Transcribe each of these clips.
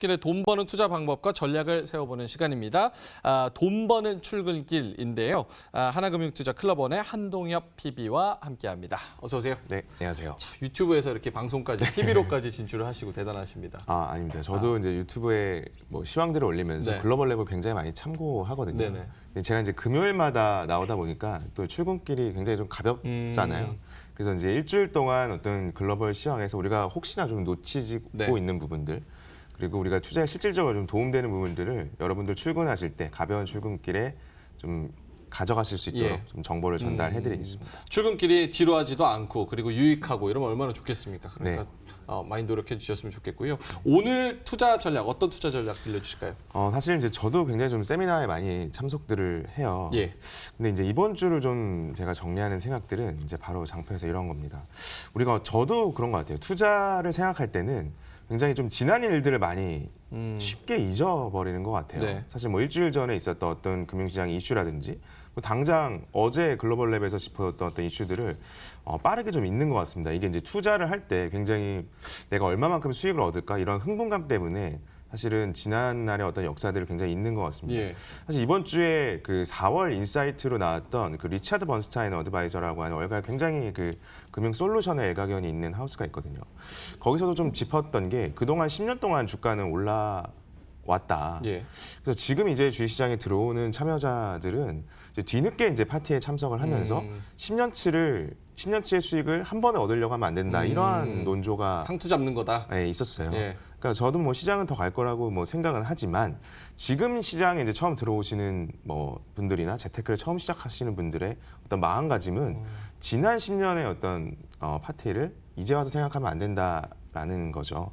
길의 돈 버는 투자 방법과 전략을 세워보는 시간입니다. 돈 버는 출근길인데요. 하나금융투자 클럽원의 한동엽 PB와 함께합니다. 어서 오세요. 네, 안녕하세요. 자, 유튜브에서 이렇게 방송까지 TV로까지 진출을 하시고 대단하십니다. 아닙니다. 저도 이제 유튜브에 뭐 시황들을 올리면서 네. 글로벌 랩을 굉장히 많이 참고하거든요. 네네. 근데 제가 이제 금요일마다 나오다 보니까 또 출근길이 굉장히 좀 가볍잖아요. 그래서 이제 일주일 동안 어떤 글로벌 시황에서 우리가 혹시나 좀 놓치고 네. 있는 부분들, 그리고 우리가 투자에 실질적으로 좀 도움되는 부분들을 여러분들 출근하실 때 가벼운 출근길에 좀 가져가실 수 있도록 예. 좀 정보를 전달해드리겠습니다. 출근길이 지루하지도 않고 그리고 유익하고 이러면 얼마나 좋겠습니까? 그러니까 네. 많이 노력해 주셨으면 좋겠고요. 오늘 투자 전략, 어떤 투자 전략 들려주실까요? 사실 이제 저도 굉장히 좀 세미나에 많이 참석들을 해요. 예. 근데 이제 이번 주를 좀 제가 정리하는 생각들은 이제 바로 장표에서 이런 겁니다. 저도 그런 것 같아요. 투자를 생각할 때는 굉장히 좀 지난 일들을 많이 쉽게 잊어버리는 것 같아요. 네. 사실 뭐 일주일 전에 있었던 어떤 금융시장 이슈라든지 뭐 당장 어제 글로벌 랩에서 짚었던 어떤 이슈들을 빠르게 좀 잊는 것 같습니다. 이게 이제 투자를 할 때 굉장히 내가 얼마만큼 수익을 얻을까 이런 흥분감 때문에 사실은 지난날의 어떤 역사들을 굉장히 잊는 것 같습니다. 예. 사실 이번 주에 그 4월 인사이트로 나왔던 그 리차드 번스타인 어드바이저라고 하는 월가 굉장히 그 금융 솔루션의 일가견이 있는 하우스가 있거든요. 거기서도 좀 짚었던 게 그동안 10년 동안 주가는 올라왔다. 예. 그래서 지금 이제 주식시장에 들어오는 참여자들은 이제 뒤늦게 이제 파티에 참석을 하면서 10년치의 수익을 한 번에 얻으려고 하면 안 된다. 이러한 논조가 상투 잡는 거다. 있었어요. 예. 그러니까 저도 뭐 시장은 더 갈 거라고 뭐 생각은 하지만 지금 시장에 이제 처음 들어오시는 뭐 분들이나 재테크를 처음 시작하시는 분들의 어떤 마음가짐은 지난 10년의 어떤 파티를 이제 와서 생각하면 안 된다라는 거죠.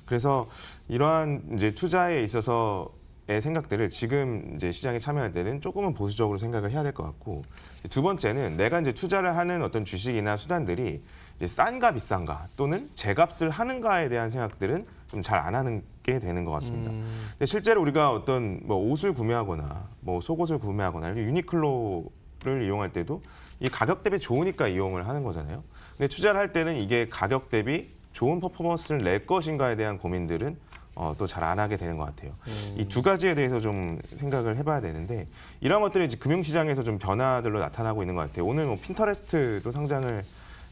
그래서 이러한 이제 투자에 있어서의 생각들을 지금 이제 시장에 참여할 때는 조금은 보수적으로 생각을 해야 될 것 같고, 두 번째는 내가 이제 투자를 하는 어떤 주식이나 수단들이 이제 싼가 비싼가 또는 제값을 하는가에 대한 생각들은 좀 잘 안 하는 게 되는 것 같습니다. 근데 실제로 우리가 어떤 뭐 옷을 구매하거나 뭐 속옷을 구매하거나 이렇게 유니클로를 이용할 때도 이 가격 대비 좋으니까 이용을 하는 거잖아요. 근데 투자를 할 때는 이게 가격 대비 좋은 퍼포먼스를 낼 것인가에 대한 고민들은 또 잘 안 하게 되는 것 같아요. 이 두 가지에 대해서 좀 생각을 해봐야 되는데 이런 것들이 이제 금융시장에서 좀 변화들로 나타나고 있는 것 같아요. 오늘 뭐 핀터레스트도 상장을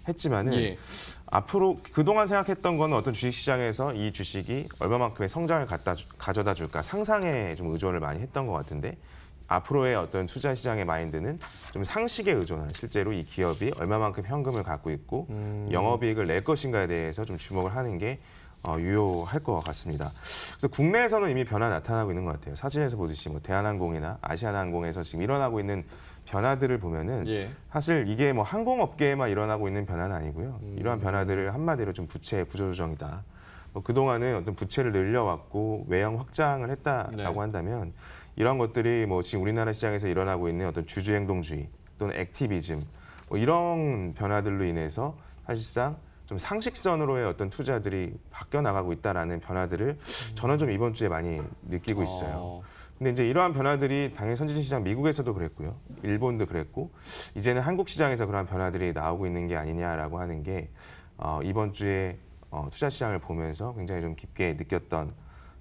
했지만은 예. 앞으로 그동안 생각했던 건 어떤 주식시장에서 이 주식이 얼마만큼의 성장을 가져다 줄까 상상에 좀 의존을 많이 했던 것 같은데 앞으로의 어떤 투자 시장의 마인드는 좀 상식에 의존한 실제로 이 기업이 얼마만큼 현금을 갖고 있고 영업이익을 낼 것인가에 대해서 좀 주목을 하는 게 유효할 것 같습니다. 그래서 국내에서는 이미 변화 나타나고 있는 것 같아요. 사진에서 보듯이 뭐 대한항공이나 아시아나항공에서 지금 일어나고 있는 변화들을 보면은 예. 사실 이게 뭐 항공업계에만 일어나고 있는 변화는 아니고요. 이러한 변화들을 한마디로 좀 부채 구조조정이다. 뭐 그동안은 어떤 부채를 늘려왔고 외형 확장을 했다라고 네. 한다면 이런 것들이 뭐 지금 우리나라 시장에서 일어나고 있는 어떤 주주행동주의 또는 액티비즘 뭐 이런 변화들로 인해서 사실상 좀 상식선으로의 어떤 투자들이 바뀌어 나가고 있다라는 변화들을 저는 좀 이번 주에 많이 느끼고 있어요. 근데 이제 이러한 변화들이 당연히 선진국 시장 미국에서도 그랬고요. 일본도 그랬고 이제는 한국 시장에서 그러한 변화들이 나오고 있는 게 아니냐라고 하는 게 이번 주에 투자 시장을 보면서 굉장히 좀 깊게 느꼈던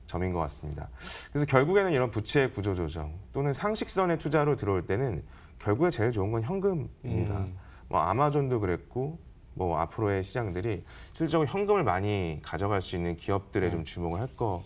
점인 것 같습니다. 그래서 결국에는 이런 부채 구조 조정 또는 상식선의 투자로 들어올 때는 결국에 제일 좋은 건 현금입니다. 뭐 아마존도 그랬고 뭐 앞으로의 시장들이 실질적으로 현금을 많이 가져갈 수 있는 기업들에 좀 주목을 할 것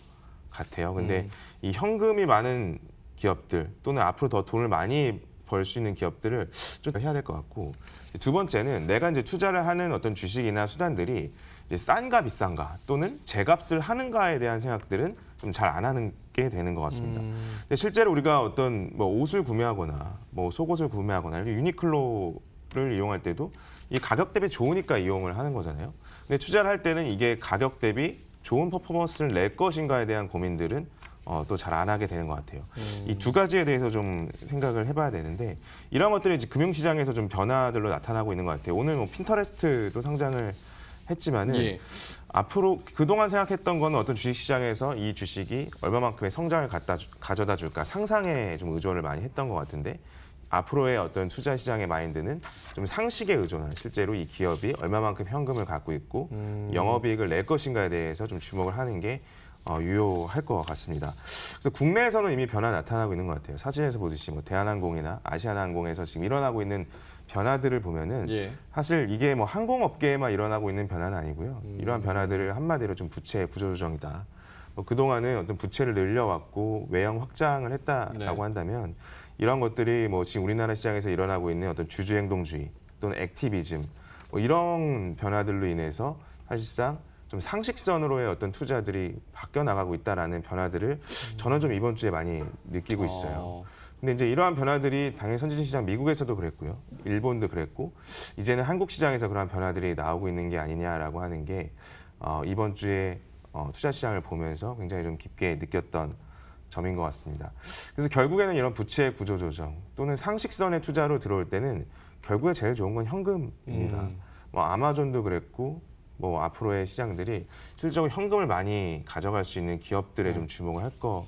같아요. 근데 이 현금이 많은 기업들 또는 앞으로 더 돈을 많이 벌 수 있는 기업들을 좀 해야 될 것 같고, 두 번째는 내가 이제 투자를 하는 어떤 주식이나 수단들이 이제 싼가 비싼가 또는 제값을 하는가에 대한 생각들은 좀 잘 안 하는 게 되는 것 같습니다. 근데 실제로 우리가 어떤 뭐 옷을 구매하거나 뭐 속옷을 구매하거나 이렇게 유니클로를 이용할 때도 이 가격 대비 좋으니까 이용을 하는 거잖아요. 근데 투자를 할 때는 이게 가격 대비 좋은 퍼포먼스를 낼 것인가에 대한 고민들은 또 잘 안 하게 되는 것 같아요. 이 두 가지에 대해서 좀 생각을 해봐야 되는데 이런 것들이 이제 금융시장에서 좀 변화들로 나타나고 있는 것 같아요. 오늘 뭐 핀터레스트도 상장을 했지만은 예. 앞으로 그동안 생각했던 건 어떤 주식시장에서 이 주식이 얼마만큼의 성장을 가져다 줄까 상상에 좀 의존을 많이 했던 것 같은데 앞으로의 어떤 투자 시장의 마인드는 좀 상식에 의존한 실제로 이 기업이 얼마만큼 현금을 갖고 있고 영업이익을 낼 것인가에 대해서 좀 주목을 하는 게 유효할 것 같습니다. 그래서 국내에서는 이미 변화 나타나고 있는 것 같아요. 사진에서 보듯이 뭐 대한항공이나 아시아나항공에서 지금 일어나고 있는 변화들을 보면은 예. 사실 이게 뭐 항공업계에만 일어나고 있는 변화는 아니고요. 이러한 변화들을 한마디로 좀 부채 구조조정이다. 뭐 그동안은 어떤 부채를 늘려왔고 외형 확장을 했다라고 네. 한다면 이런 것들이 뭐 지금 우리나라 시장에서 일어나고 있는 어떤 주주행동주의 또는 액티비즘 뭐 이런 변화들로 인해서 사실상 좀 상식선으로의 어떤 투자들이 바뀌어 나가고 있다라는 변화들을 저는 좀 이번 주에 많이 느끼고 있어요. 근데 이제 이러한 변화들이 당연히 선진국 시장 미국에서도 그랬고요. 일본도 그랬고 이제는 한국 시장에서 그러한 변화들이 나오고 있는 게 아니냐라고 하는 게 이번 주에 투자 시장을 보면서 굉장히 좀 깊게 느꼈던 점인 것 같습니다. 그래서 결국에는 이런 부채 구조 조정 또는 상식선의 투자로 들어올 때는 결국에 제일 좋은 건 현금입니다. 뭐 아마존도 그랬고 뭐 앞으로의 시장들이 실질적으로 현금을 많이 가져갈 수 있는 기업들에 좀 주목을 할 것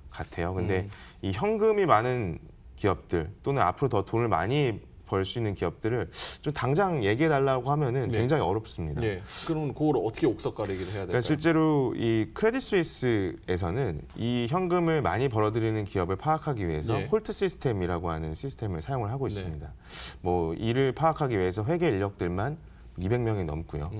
같아요. 근데 이 현금이 많은 기업들 또는 앞으로 더 돈을 많이 벌 수 있는 기업들을 좀 당장 얘기해 달라고 하면은 네. 굉장히 어렵습니다. 예. 그럼 그걸 어떻게 옥석가리기를 해야 될까요? 그러니까 실제로 이 크레딧 스위스에서는 이 현금을 많이 벌어들이는 기업을 파악하기 위해서 예. 홀트 시스템이라고 하는 시스템을 사용을 하고 네. 있습니다. 뭐 이를 파악하기 위해서 회계 인력들만 200명이 넘고요.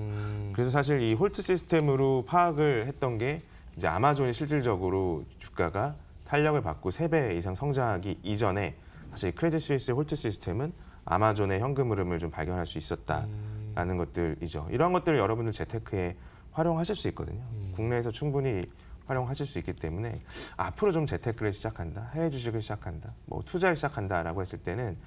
그래서 사실 이 홀트 시스템으로 파악을 했던 게 이제 아마존이 실질적으로 주가가 탄력을 받고 3배 이상 성장하기 이전에 사실 크레딧 스위스의 홀트 시스템은 아마존의 현금 흐름을 좀 발견할 수 있었다라는 것들이죠. 이러한 것들을 여러분들 재테크에 활용하실 수 있거든요. 국내에서 충분히 활용하실 수 있기 때문에 앞으로 좀 재테크를 시작한다, 해외 주식을 시작한다, 뭐 투자를 시작한다라고 했을 때는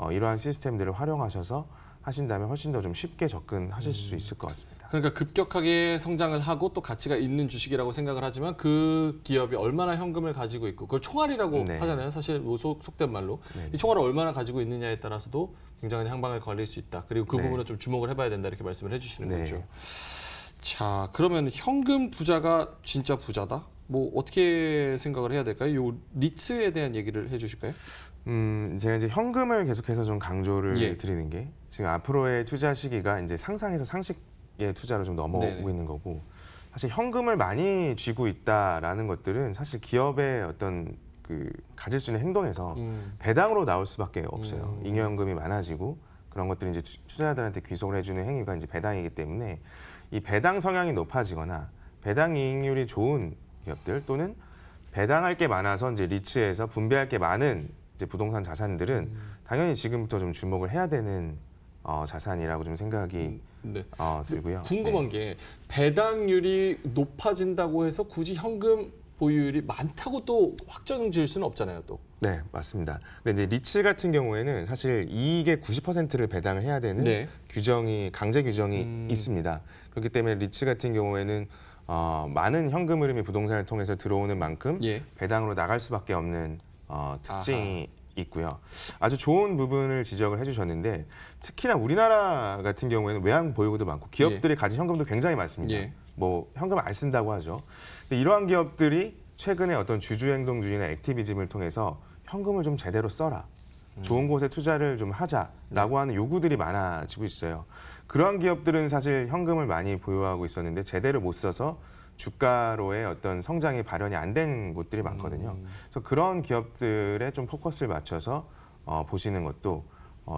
이러한 시스템들을 활용하셔서 하신다면 훨씬 더 좀 쉽게 접근하실 수 있을 것 같습니다. 그러니까 급격하게 성장을 하고 또 가치가 있는 주식이라고 생각을 하지만 그 기업이 얼마나 현금을 가지고 있고 그걸 총알이라고 네. 하잖아요. 사실 뭐 속된 말로. 네. 이 총알을 얼마나 가지고 있느냐에 따라서도 굉장히 향방을 걸릴 수 있다. 그리고 그 네. 부분을 좀 주목을 해봐야 된다 이렇게 말씀을 해주시는 네. 거죠. 자, 그러면 현금 부자가 진짜 부자다? 뭐 어떻게 생각을 해야 될까요? 요 리츠에 대한 얘기를 해주실까요? 제가 이제 현금을 계속해서 좀 강조를 예. 드리는 게 지금 앞으로의 투자 시기가 이제 상상에서 상식의 투자로 좀 넘어오고 네네. 있는 거고 사실 현금을 많이 쥐고 있다라는 것들은 사실 기업의 어떤 그 가질 수 있는 행동에서 배당으로 나올 수밖에 없어요. 잉여현금이 많아지고 그런 것들이 이제 투자자들한테 귀속을 해주는 행위가 이제 배당이기 때문에 이 배당 성향이 높아지거나 배당 이익률이 좋은 기업들 또는 배당할 게 많아서 이제 리츠에서 분배할 게 많은 이제 부동산 자산들은 당연히 지금부터 좀 주목을 해야 되는 자산이라고 좀 생각이 네. 들고요. 궁금한 게 배당률이 높아진다고 해서 굳이 현금 보유율이 많다고 또 확정 지을 수는 없잖아요, 또. 네, 맞습니다. 근데 이제 리츠 같은 경우에는 사실 이익의 90%를 배당을 해야 되는 네. 강제 규정이 있습니다. 그렇기 때문에 리츠 같은 경우에는 많은 현금 흐름이 부동산을 통해서 들어오는 만큼 예. 배당으로 나갈 수밖에 없는 특징이 있고요. 아주 좋은 부분을 지적을 해주셨는데 특히나 우리나라 같은 경우에는 외환 보유고도 많고 기업들이 가진 현금도 굉장히 많습니다. 예. 뭐 현금을 안 쓴다고 하죠. 근데 이러한 기업들이 최근에 어떤 주주행동주의나 액티비즘을 통해서 현금을 좀 제대로 써라. 좋은 곳에 투자를 좀 하자라고 하는 요구들이 많아지고 있어요. 그러한 기업들은 사실 현금을 많이 보유하고 있었는데 제대로 못 써서 주가로의 어떤 성장이 발현이 안 된 곳들이 많거든요. 그래서 그런 기업들에 좀 포커스를 맞춰서 보시는 것도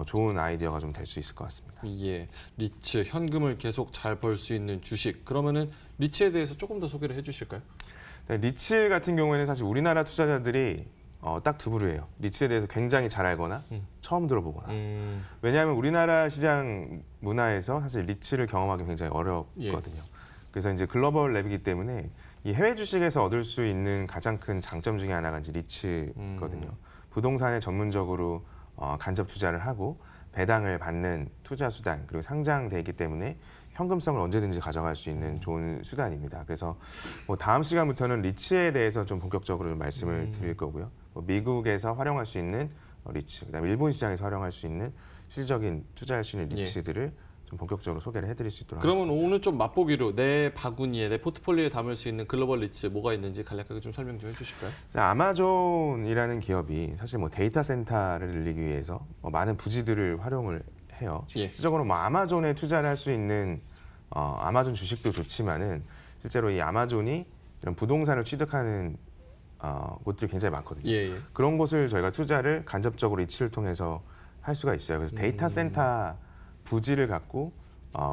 좋은 아이디어가 좀 될 수 있을 것 같습니다. 예, 리츠 현금을 계속 잘 벌 수 있는 주식. 그러면은 리츠에 대해서 조금 더 소개를 해주실까요? 네, 리츠 같은 경우에는 사실 우리나라 투자자들이 딱 두 부류예요. 리츠에 대해서 굉장히 잘 알거나 처음 들어보거나. 왜냐하면 우리나라 시장 문화에서 사실 리츠를 경험하기 굉장히 어렵거든요. 그래서 이제 글로벌 랩이기 때문에 이 해외 주식에서 얻을 수 있는 가장 큰 장점 중에 하나가 이제 리츠거든요. 부동산에 전문적으로 간접 투자를 하고 배당을 받는 투자 수단 그리고 상장돼 있기 때문에 현금성을 언제든지 가져갈 수 있는 좋은 수단입니다. 그래서 뭐 다음 시간부터는 리츠에 대해서 좀 본격적으로 좀 말씀을 드릴 거고요. 뭐 미국에서 활용할 수 있는 리츠, 그다음에 일본 시장에서 활용할 수 있는 실질적인 투자할 수 있는 리츠들을 좀 본격적으로 소개를 해드릴 수 있도록 그러면 하겠습니다. 오늘 좀 맛보기로 내 바구니에 내 포트폴리오에 담을 수 있는 글로벌 리츠 뭐가 있는지 간략하게 좀 설명 좀 해주실까요? 자, 아마존이라는 기업이 사실 뭐 데이터 센터를 늘리기 위해서 많은 부지들을 활용을 해요. 예. 실질적으로 뭐 아마존에 투자를 할 수 있는 아마존 주식도 좋지만은 실제로 이 아마존이 이런 부동산을 취득하는 곳들이 굉장히 많거든요. 예, 예. 그런 곳을 저희가 투자를 간접적으로 이치를 통해서 할 수가 있어요. 그래서 데이터 센터 부지를 갖고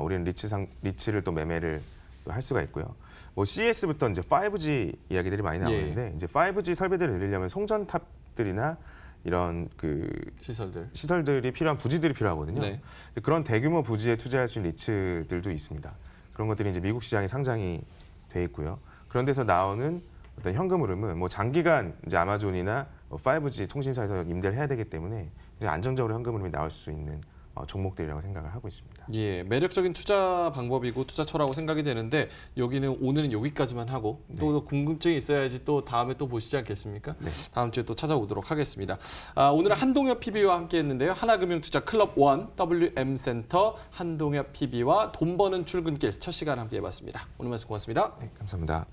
우리는 리츠를 또 매매를 또 할 수가 있고요. 뭐 CES부터 이제 5G 이야기들이 많이 나오는데 이제 5G 설비들을 늘리려면 송전탑들이나 이런 그 시설들이 필요한 부지들이 필요하거든요. 네. 그런 대규모 부지에 투자할 수 있는 리츠들도 있습니다. 그런 것들이 이제 미국 시장에 상장이 돼 있고요. 그런 데서 나오는 어떤 현금 흐름은 뭐 장기간 이제 아마존이나 5G 통신사에서 임대를 해야 되기 때문에 이제 안정적으로 현금 흐름이 나올 수 있는 종목들이라고 생각을 하고 있습니다. 예, 매력적인 투자 방법이고 투자처라고 생각이 되는데 여기는 오늘은 여기까지만 하고 또 궁금증이 있어야지 또 다음에 또 보시지 않겠습니까? 네. 다음 주에 또 찾아오도록 하겠습니다. 오늘은 한동엽 PB와 함께했는데요. 하나금융투자 클럽 1 WM센터 한동엽 PB와 돈 버는 출근길 첫 시간 함께해봤습니다. 오늘 말씀 고맙습니다. 네, 감사합니다.